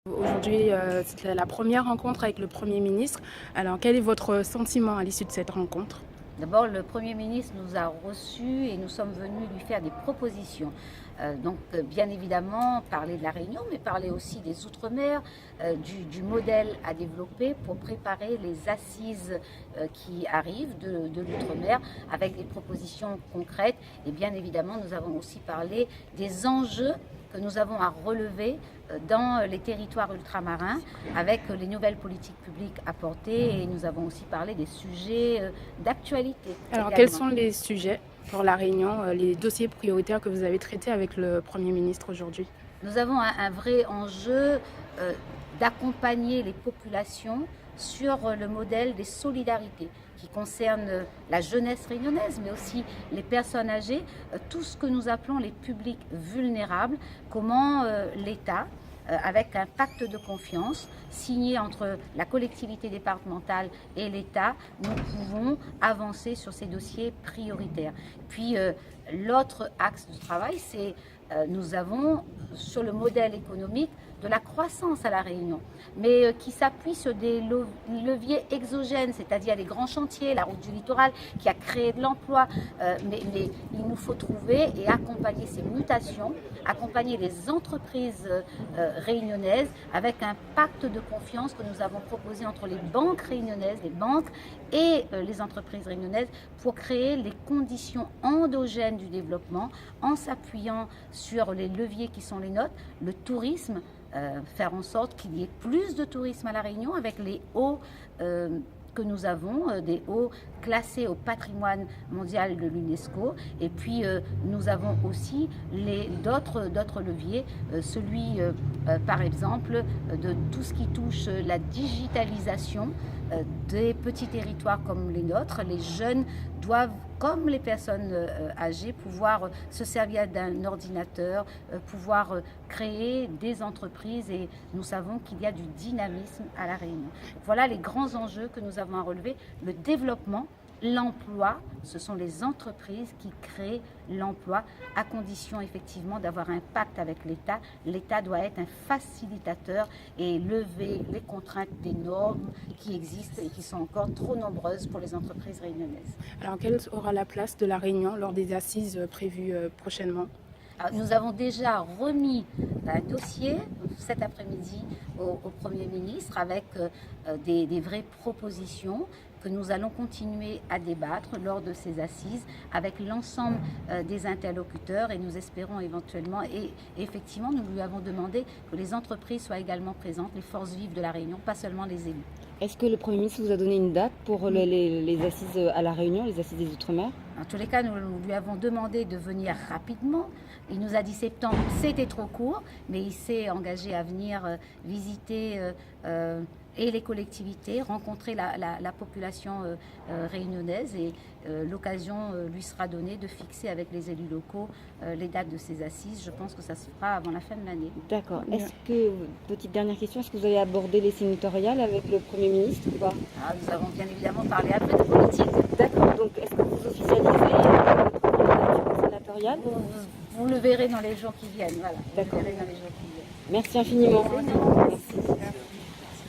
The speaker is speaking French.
Aujourd'hui, c'était la première rencontre avec le Premier ministre. Alors, quel est votre sentiment à l'issue de cette rencontre? D'abord, le Premier ministre nous a reçus et nous sommes venus lui faire des propositions. Bien évidemment, parler de la Réunion, mais parler aussi des Outre-mer, du modèle à développer pour préparer les assises qui arrivent de l'Outre-mer avec des propositions concrètes. Et bien évidemment, nous avons aussi parlé des enjeux que nous avons à relever dans les territoires ultramarins avec les nouvelles politiques publiques apportées, et nous avons aussi parlé des sujets d'actualité. Alors, également. quels sont les sujets pour la Réunion, les dossiers prioritaires que vous avez traités avec le Premier ministre aujourd'hui? Nous avons un vrai enjeu d'accompagner les populations sur le modèle des solidarités qui concerne la jeunesse réunionnaise, mais aussi les personnes âgées, tout ce que nous appelons les publics vulnérables, comment l'État, avec un pacte de confiance signé entre la collectivité départementale et l'État, nous pouvons avancer sur ces dossiers prioritaires. Puis l'autre axe de travail, c'est nous avons sur le modèle économique de la croissance à La Réunion, mais qui s'appuie sur des leviers exogènes, c'est-à-dire les grands chantiers, la route du littoral qui a créé de l'emploi, mais il nous faut trouver et accompagner ces mutations, accompagner les entreprises réunionnaises avec un pacte de confiance que nous avons proposé entre les banques réunionnaises, les banques et les entreprises réunionnaises pour créer les conditions endogènes du développement en s'appuyant sur les leviers qui sont les nôtres, le tourisme, faire en sorte qu'il y ait plus de tourisme à La Réunion avec les hauts que nous avons, des hauts classés au patrimoine mondial de l'UNESCO. Et puis nous avons aussi d'autres leviers, celui par exemple de tout ce qui touche la digitalisation des petits territoires comme les nôtres. Les jeunes doivent, comme les personnes âgées, pouvoir se servir d'un ordinateur, pouvoir créer des entreprises, et nous savons qu'il y a du dynamisme à La Réunion. Voilà les grands enjeux que nous avons à relever. Le développement, l'emploi, ce sont les entreprises qui créent l'emploi à condition effectivement d'avoir un pacte avec l'État. L'État doit être un facilitateur et lever les contraintes des normes qui existent et qui sont encore trop nombreuses pour les entreprises réunionnaises. Alors, quelle aura la place de la Réunion lors des assises prévues prochainement? Alors, nous avons déjà remis un dossier cet après-midi au Premier ministre avec des vraies propositions que nous allons continuer à débattre lors de ces assises avec l'ensemble des interlocuteurs, et nous espérons éventuellement, et effectivement nous lui avons demandé que les entreprises soient également présentes, les forces vives de La Réunion, pas seulement les élus. Est-ce que le Premier ministre vous a donné une date pour les assises à La Réunion, les assises des Outre-mer? En tous les cas, nous lui avons demandé de venir rapidement. Il nous a dit septembre, c'était trop court, mais il s'est engagé à venir visiter et les collectivités, rencontrer la population réunionnaise, et l'occasion lui sera donnée de fixer avec les élus locaux les dates de ces assises. Je pense que ça se fera avant la fin de l'année. D'accord. Est-ce que, petite dernière question, est-ce que vous avez abordé les sénatoriales avec le Premier ministre ou pas? Nous avons bien évidemment parlé un peu de politique. D'accord. Donc, est-ce que vous officialisez votre candidature sénatoriale? Vous le verrez dans les jours qui viennent. Voilà. D'accord. Vous le verrez dans les jours qui viennent. Merci infiniment. Merci.